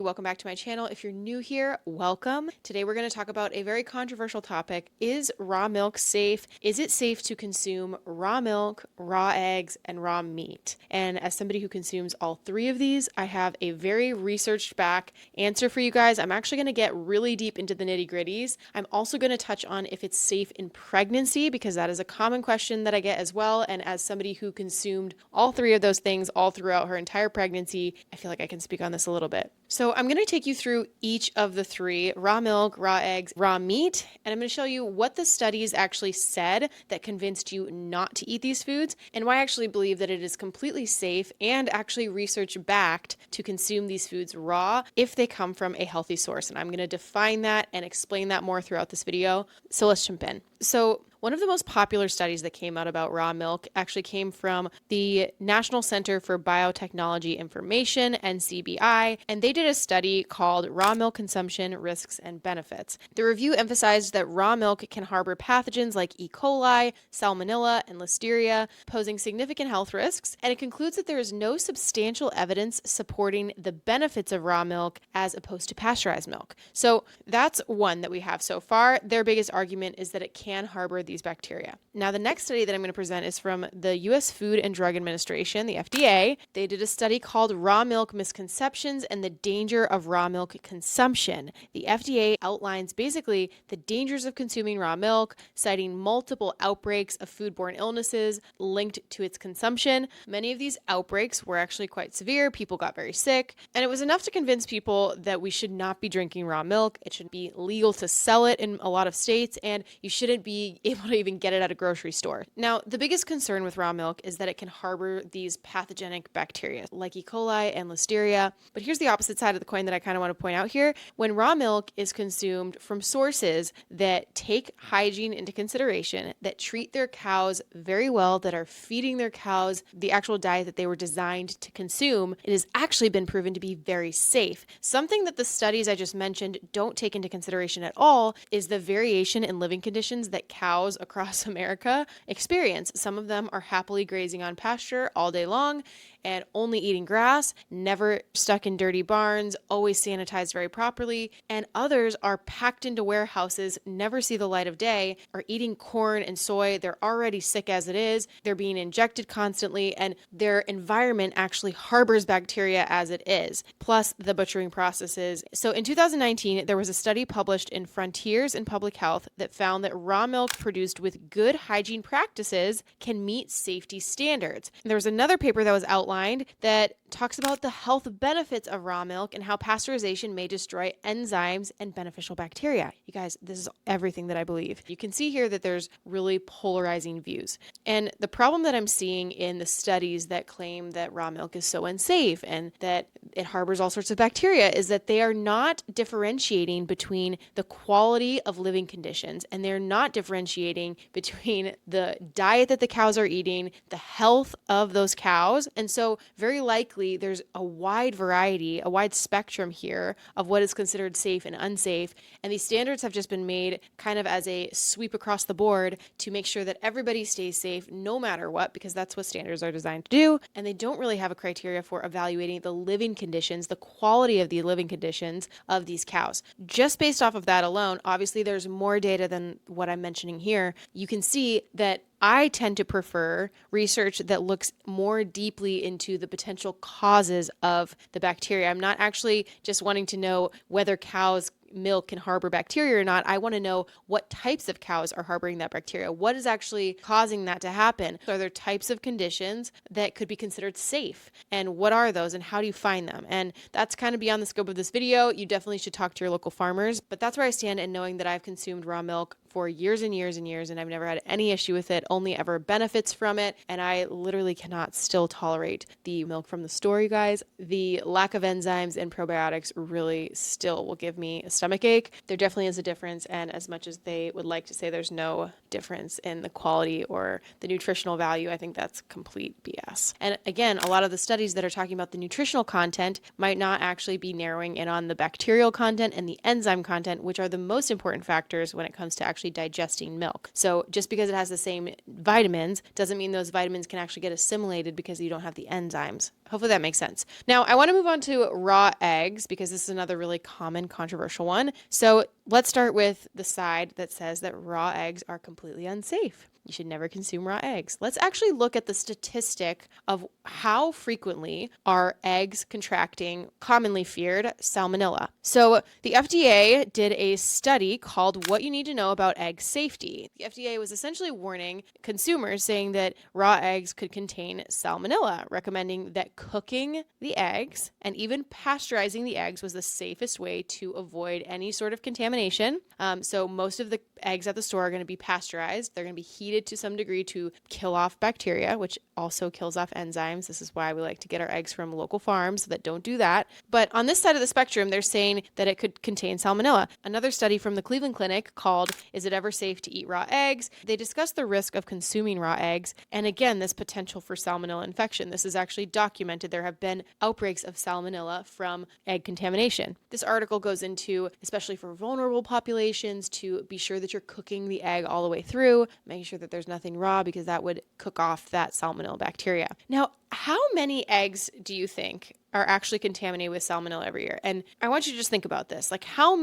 Welcome back to my channel. If you're new here, welcome. Today we're going to talk about a very controversial topic. Is raw milk safe? Is it safe to consume raw milk, raw eggs, and raw meat? And as somebody who consumes all three of these, I have a very researched back answer for you guys. I'm actually going to get really deep into the nitty-gritties. I'm also going to touch on if it's safe in pregnancy, because that is a common question that I get as well. And as somebody who consumed all three of those things all throughout her entire pregnancy, I feel like I can speak on this a little bit. So I'm going to take you through each of the three: raw milk, raw eggs, raw meat, and I'm going to show you what the studies actually said that convinced you not to eat these foods, and why I actually believe that it is completely safe and actually research backed to consume these foods raw if they come from a healthy source. And I'm going to define that and explain that more throughout this video. So let's jump in. So one of the most popular studies that came out about raw milk actually came from the National Center for Biotechnology Information, NCBI, and they did a study called Raw Milk Consumption Risks and Benefits. The review emphasized that raw milk can harbor pathogens like E. coli, salmonella, and listeria, posing significant health risks, and it concludes that there is no substantial evidence supporting the benefits of raw milk as opposed to pasteurized milk. So that's one that we have so far. Their biggest argument is that it can harbor these bacteria. Now, the next study that I'm going to present is from the U.S. Food and Drug Administration, the FDA. They did a study called Raw Milk Misconceptions and the Danger of Raw Milk Consumption. The FDA outlines basically the dangers of consuming raw milk, citing multiple outbreaks of foodborne illnesses linked to its consumption. Many of these outbreaks were actually quite severe. People got very sick, and it was enough to convince people that we should not be drinking raw milk. It should be legal to sell it in a lot of states, and you shouldn't be able to even get it at a grocery store. Now, the biggest concern with raw milk is that it can harbor these pathogenic bacteria like E. coli and listeria. But here's the opposite side of the coin that I kind of want to point out here. When raw milk is consumed from sources that take hygiene into consideration, that treat their cows very well, that are feeding their cows the actual diet that they were designed to consume, it has actually been proven to be very safe. Something that the studies I just mentioned don't take into consideration at all is the variation in living conditions that cows across America experience. Some of them are happily grazing on pasture all day long and only eating grass, never stuck in dirty barns, always sanitized very properly. And others are packed into warehouses, never see the light of day, are eating corn and soy. They're already sick as it is. They're being injected constantly, and their environment actually harbors bacteria as it is, plus the butchering processes. So in 2019, there was a study published in Frontiers in Public Health that found that raw milk produced with good hygiene practices can meet safety standards. And there was another paper that was outlined that talks about the health benefits of raw milk and how pasteurization may destroy enzymes and beneficial bacteria. You guys, this is everything that I believe. You can see here that there's really polarizing views. And the problem that I'm seeing in the studies that claim that raw milk is so unsafe and that it harbors all sorts of bacteria is that they are not differentiating between the quality of living conditions, and they're not differentiating between the diet that the cows are eating, the health of those cows. And so very likely there's a wide variety, a wide spectrum here of what is considered safe and unsafe. And these standards have just been made kind of as a sweep across the board to make sure that everybody stays safe no matter what, because that's what standards are designed to do. And they don't really have a criteria for evaluating the living conditions, the quality of the living conditions of these cows. Just based off of that alone, obviously there's more data than what I'm mentioning here. You can see that I tend to prefer research that looks more deeply into the potential causes of the bacteria. I'm not actually just wanting to know whether cows' milk can harbor bacteria or not. I want to know what types of cows are harboring that bacteria. What is actually causing that to happen? Are there types of conditions that could be considered safe? And what are those, and how do you find them? And that's kind of beyond the scope of this video. You definitely should talk to your local farmers, but that's where I stand in knowing that I've consumed raw milk for years and years and years, and I've never had any issue with it, only ever benefits from it. And I literally cannot still tolerate the milk from the store, you guys. The lack of enzymes and probiotics really still will give me a stomach ache. There definitely is a difference, and as much as they would like to say there's no difference in the quality or the nutritional value, I think that's complete BS. And again, a lot of the studies that are talking about the nutritional content might not actually be narrowing in on the bacterial content and the enzyme content, which are the most important factors when it comes to actually actually digesting milk. So just because it has the same vitamins doesn't mean those vitamins can actually get assimilated because you don't have the enzymes. Hopefully that makes sense. Now, I want to move on to raw eggs because this is another really common controversial one. So let's start with the side that says that raw eggs are completely unsafe. You should never consume raw eggs. Let's actually look at the statistic of how frequently are eggs contracting commonly feared salmonella. So the FDA did a study called What You Need to Know About Egg Safety. The FDA was essentially warning consumers, saying that raw eggs could contain salmonella, recommending that cooking the eggs and even pasteurizing the eggs was the safest way to avoid any sort of contamination. So most of the eggs at the store are going to be pasteurized. They're going to be heated to some degree to kill off bacteria, which also kills off enzymes. This is why we like to get our eggs from local farms that don't do that. But on this side of the spectrum, they're saying that it could contain salmonella. Another study from the Cleveland Clinic called Is It Ever Safe to Eat Raw Eggs? They discussed the risk of consuming raw eggs and again, this potential for salmonella infection. This is actually documented. There have been outbreaks of salmonella from egg contamination. This article goes into, especially for vulnerable populations, to be sure that you're cooking the egg all the way through, making sure that there's nothing raw because that would cook off that salmonella bacteria. Now, how many eggs do you think are actually contaminated with salmonella every year? And I want you to just think about this. Like how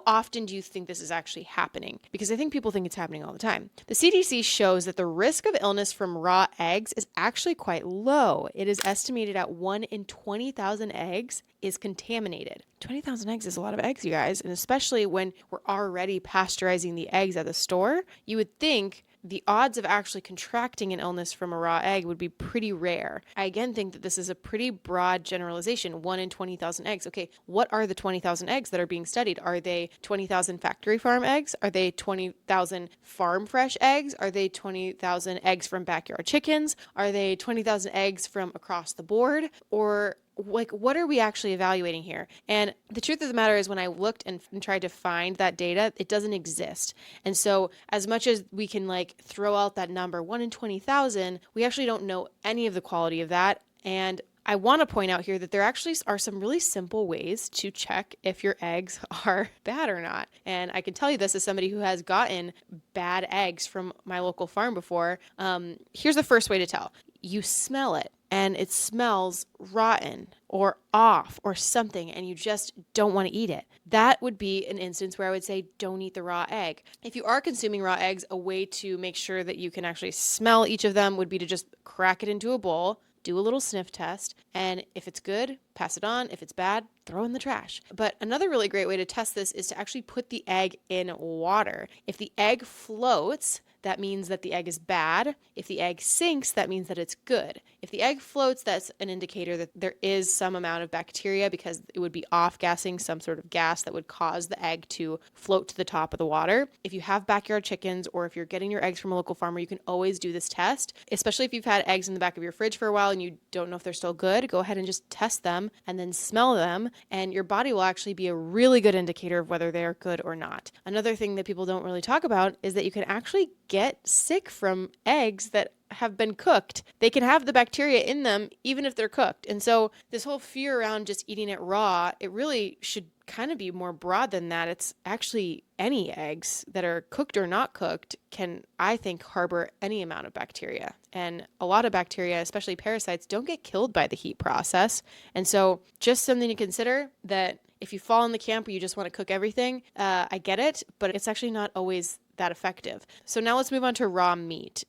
often do you think this is actually happening? Because I think people think it's happening all the time. The CDC shows that the risk of illness from raw eggs is actually quite low. It is estimated at 1 in 20,000 eggs is contaminated. 20,000 eggs is a lot of eggs, you guys. And especially when we're already pasteurizing the eggs at the store, you would think the odds of actually contracting an illness from a raw egg would be pretty rare. I again think that this is a pretty broad generalization, 1 in 20,000 eggs. Okay, what are the 20,000 eggs that are being studied? Are they 20,000 factory farm eggs? Are they 20,000 farm fresh eggs? Are they 20,000 eggs from backyard chickens? Are they 20,000 eggs from across the board? Or like, what are we actually evaluating here? And the truth of the matter is when I looked and tried to find that data, it doesn't exist. And so as much as we can like throw out that number, 1 in 20,000, we actually don't know any of the quality of that. And I want to point out here that there actually are some really simple ways to check if your eggs are bad or not. And I can tell you this as somebody who has gotten bad eggs from my local farm before. Here's the first way to tell. You smell it and it smells rotten or off or something and you just don't want to eat it. That would be an instance where I would say don't eat the raw egg. If you are consuming raw eggs, a way to make sure that you can actually smell each of them would be to just crack it into a bowl, do a little sniff test, and if it's good, pass it on. If it's bad, throw in the trash. But another really great way to test this is to actually put the egg in water. If the egg floats, that means that the egg is bad. If the egg sinks, that means that it's good. If the egg floats, that's an indicator that there is some amount of bacteria because it would be off-gassing some sort of gas that would cause the egg to float to the top of the water. If you have backyard chickens or if you're getting your eggs from a local farmer, you can always do this test, especially if you've had eggs in the back of your fridge for a while and you don't know if they're still good. Go ahead and just test them and then smell them, and your body will actually be a really good indicator of whether they are good or not. Another thing that people don't really talk about is that you can actually get sick from eggs that have been cooked. They can have the bacteria in them even if they're cooked. And so this whole fear around just eating it raw, it really should kind of be more broad than that. It's actually any eggs that are cooked or not cooked can, I think, harbor any amount of bacteria. And a lot of bacteria, especially parasites, don't get killed by the heat process. And so just something to consider that if you fall in the camp where you just want to cook everything, I get it, but it's actually not always that effective. So now let's move on to raw meat.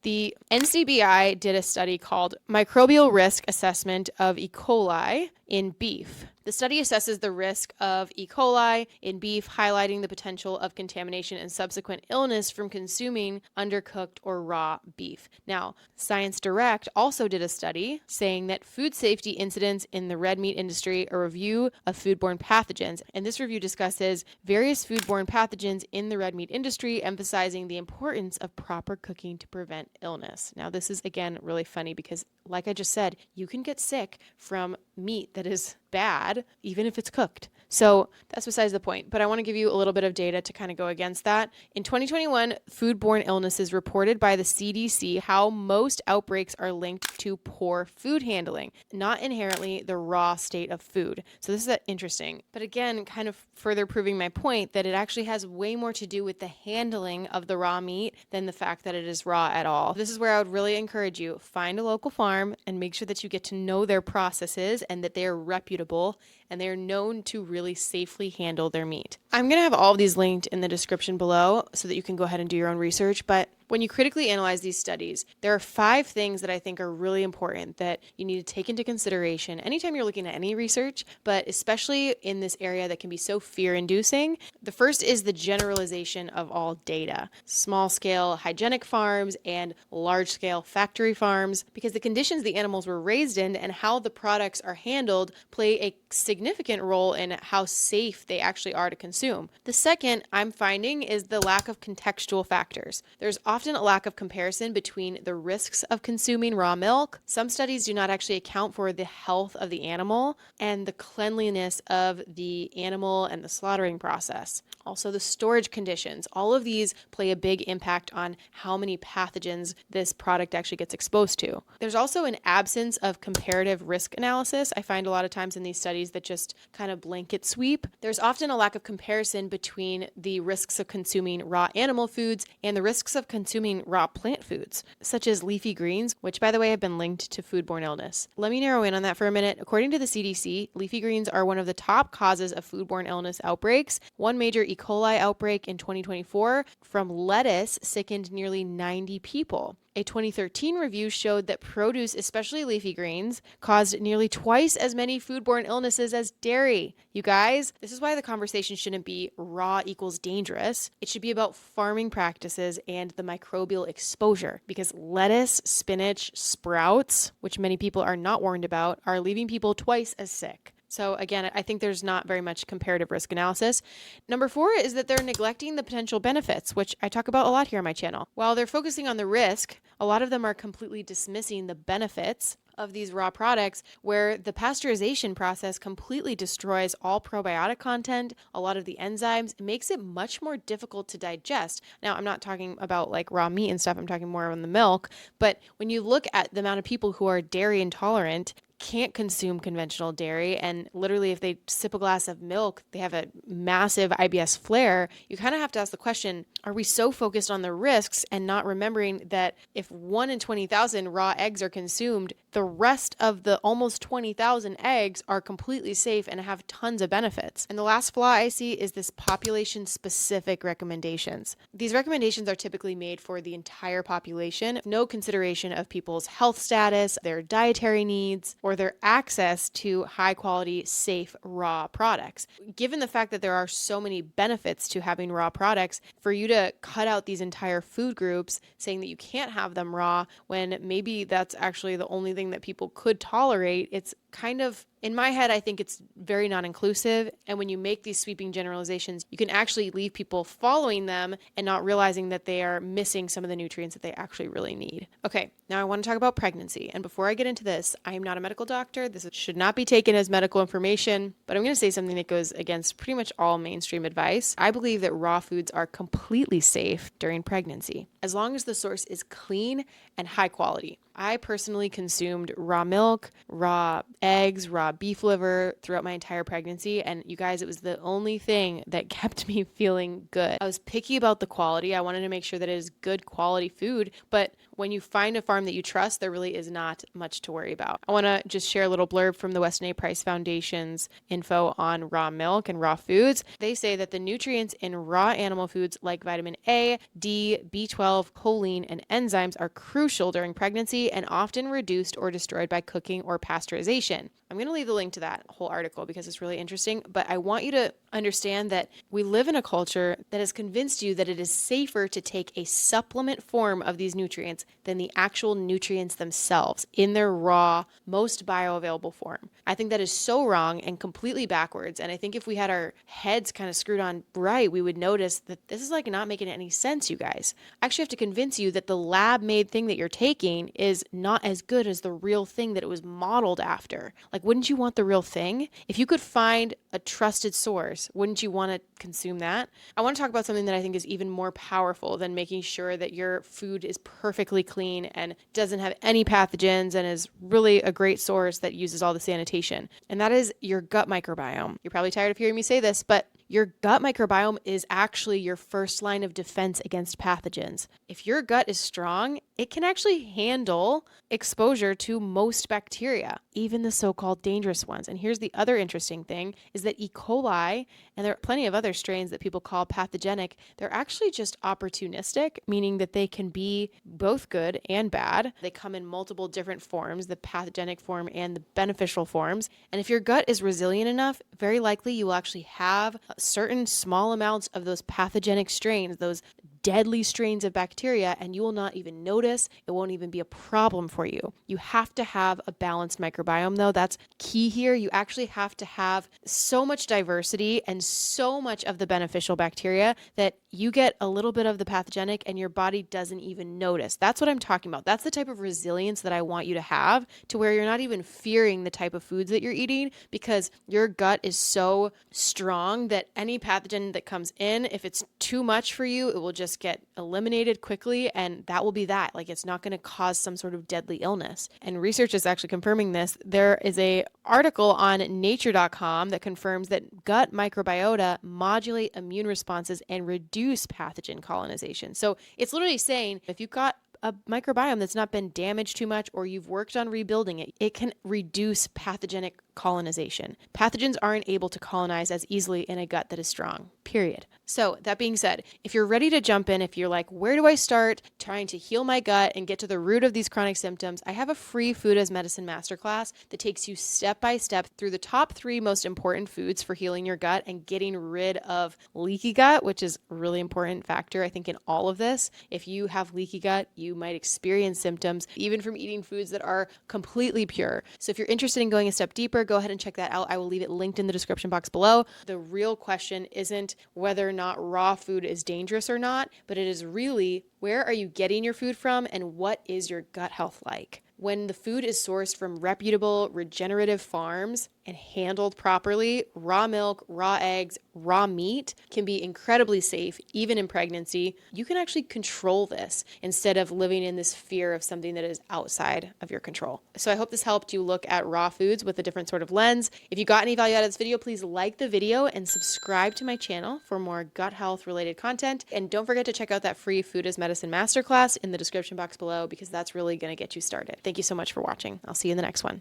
The NCBI did a study called Microbial Risk Assessment of E. coli in beef. The study assesses the risk of E. coli in beef, highlighting the potential of contamination and subsequent illness from consuming undercooked or raw beef. Now, Science Direct also did a study saying that food safety incidents in the red meat industry, a review of foodborne pathogens. And this review discusses various foodborne pathogens in the red meat industry, emphasizing the importance of proper cooking to prevent illness. Now, this is, again, really funny because, like I just said, you can get sick from meat that is bad, even if it's cooked. So that's besides the point, but I want to give you a little bit of data to kind of go against that. In 2021, foodborne illnesses reported by the CDC how most outbreaks are linked to poor food handling, not inherently the raw state of food. So this is interesting. But again, kind of further proving my point that it actually has way more to do with the handling of the raw meat than the fact that it is raw at all. This is where I would really encourage you, find a local farm and make sure that you get to know their processes and that they are reputable and they are known to really safely handle their meat. I'm going to have all of these linked in the description below so that you can go ahead and do your own research, but when you critically analyze these studies, there are 5 things that I think are really important that you need to take into consideration anytime you're looking at any research, but especially in this area that can be so fear-inducing. The first is the generalization of all data. Small-scale hygienic farms and large-scale factory farms, because the conditions the animals were raised in and how the products are handled play a significant role in how safe they actually are to consume. The second I'm finding is the lack of contextual factors. There's often a lack of comparison between the risks of consuming raw milk. Some studies do not actually account for the health of the animal and the cleanliness of the animal and the slaughtering process. Also, the storage conditions. All of these play a big impact on how many pathogens this product actually gets exposed to. There's also an absence of comparative risk analysis. I find a lot of times in these studies that just kind of blanket sweep. There's often a lack of comparison between the risks of consuming raw animal foods and the risks of consuming raw plant foods, such as leafy greens, which by the way have been linked to foodborne illness. Let me narrow in on that for a minute. According to the CDC, leafy greens are one of the top causes of foodborne illness outbreaks. One major E. coli outbreak in 2024 from lettuce sickened nearly 90 people. A 2013 review showed that produce, especially leafy greens, caused nearly twice as many foodborne illnesses as dairy. You guys, this is why the conversation shouldn't be raw equals dangerous. It should be about farming practices and the microbial exposure, because lettuce, spinach, sprouts, which many people are not warned about, are leaving people twice as sick. So again, I think there's not very much comparative risk analysis. Number 4 is that they're neglecting the potential benefits, which I talk about a lot here on my channel. While they're focusing on the risk, a lot of them are completely dismissing the benefits of these raw products, where the pasteurization process completely destroys all probiotic content, a lot of the enzymes. It makes it much more difficult to digest. Now, I'm not talking about like raw meat and stuff. I'm talking more on the milk. But when you look at the amount of people who are dairy intolerant, can't consume conventional dairy, and literally if they sip a glass of milk, they have a massive IBS flare, you kind of have to ask the question, are we so focused on the risks and not remembering that if 1 in 20,000 raw eggs are consumed, the rest of the almost 20,000 eggs are completely safe and have tons of benefits. And the last flaw I see is this population-specific recommendations. These recommendations are typically made for the entire population, no consideration of people's health status, their dietary needs, or their access to high-quality, safe, raw products. Given the fact that there are so many benefits to having raw products, for you to cut out these entire food groups saying that you can't have them raw when maybe that's actually the only thing that people could tolerate, it's kind of, in my head, I think it's very non-inclusive. And when you make these sweeping generalizations, you can actually leave people following them and not realizing that they are missing some of the nutrients that they actually really need. Okay, now I want to talk about pregnancy. And before I get into this, I am not a medical doctor. This should not be taken as medical information, but I'm going to say something that goes against pretty much all mainstream advice. I believe that raw foods are completely safe during pregnancy, as long as the source is clean and high quality. I personally consumed raw milk, raw eggs, raw beef liver throughout my entire pregnancy. And you guys, it was the only thing that kept me feeling good. I was picky about the quality. I wanted to make sure that it is good quality food. But when you find a farm that you trust, there really is not much to worry about. I want to just share a little blurb from the Weston A. Price Foundation's info on raw milk and raw foods. They say that the nutrients in raw animal foods like vitamin A, D, B12, choline, and enzymes are crucial during pregnancy and often reduced or destroyed by cooking or pasteurization. I'm going to leave the link to that whole article because it's really interesting, but I want you to understand that we live in a culture that has convinced you that it is safer to take a supplement form of these nutrients than the actual nutrients themselves in their raw, most bioavailable form. I think that is so wrong and completely backwards. And I think if we had our heads kind of screwed on right, we would notice that this is like not making any sense, you guys. I actually have to convince you that the lab-made thing that you're taking is not as good as the real thing that it was modeled after. Like Like, wouldn't you want the real thing? If you could find a trusted source, wouldn't you want to consume that? I want to talk about something that I think is even more powerful than making sure that your food is perfectly clean and doesn't have any pathogens and is really a great source that uses all the sanitation. And that is your gut microbiome. You're probably tired of hearing me say this, but your gut microbiome is actually your first line of defense against pathogens. If your gut is strong, it can actually handle exposure to most bacteria, even the so-called dangerous ones. And here's the other interesting thing is that E. coli, and there are plenty of other strains that people call pathogenic, they're actually just opportunistic, meaning that they can be both good and bad. They come in multiple different forms, the pathogenic form and the beneficial forms. And if your gut is resilient enough, very likely you will actually have certain small amounts of those pathogenic strains, those deadly strains of bacteria, and you will not even notice. It won't even be a problem for you. You have to have a balanced microbiome, though. That's key here. You actually have to have so much diversity and so much of the beneficial bacteria that you get a little bit of the pathogenic and your body doesn't even notice. That's what I'm talking about. That's the type of resilience that I want you to have, to where you're not even fearing the type of foods that you're eating, because your gut is so strong that any pathogen that comes in, if it's too much for you, it will just get eliminated quickly, and that will be that. Like, it's not going to cause some sort of deadly illness. And research is actually confirming this. There is a article on nature.com that confirms that gut microbiota modulate immune responses and reduce pathogen colonization. So it's literally saying if you've got a microbiome that's not been damaged too much, or you've worked on rebuilding it, it can reduce pathogenic colonization. Pathogens aren't able to colonize as easily in a gut that is strong, period. So that being said, if you're ready to jump in, if you're like, where do I start trying to heal my gut and get to the root of these chronic symptoms, I have a free food as medicine masterclass that takes you step by step through the top 3 most important foods for healing your gut and getting rid of leaky gut, which is a really important factor, I think, in all of this. If you have leaky gut, you might experience symptoms even from eating foods that are completely pure. So if you're interested in going a step deeper, go ahead and check that out. I will leave it linked in the description box below. The real question isn't whether or not raw food is dangerous or not, but it is really, where are you getting your food from and what is your gut health like? When the food is sourced from reputable, regenerative farms and handled properly, raw milk, raw eggs, raw meat can be incredibly safe, even in pregnancy. You can actually control this instead of living in this fear of something that is outside of your control. So I hope this helped you look at raw foods with a different sort of lens. If you got any value out of this video, please like the video and subscribe to my channel for more gut health related content. And don't forget to check out that free Food as Medicine Masterclass in the description box below, because that's really going to get you started. Thank you so much for watching. I'll see you in the next one.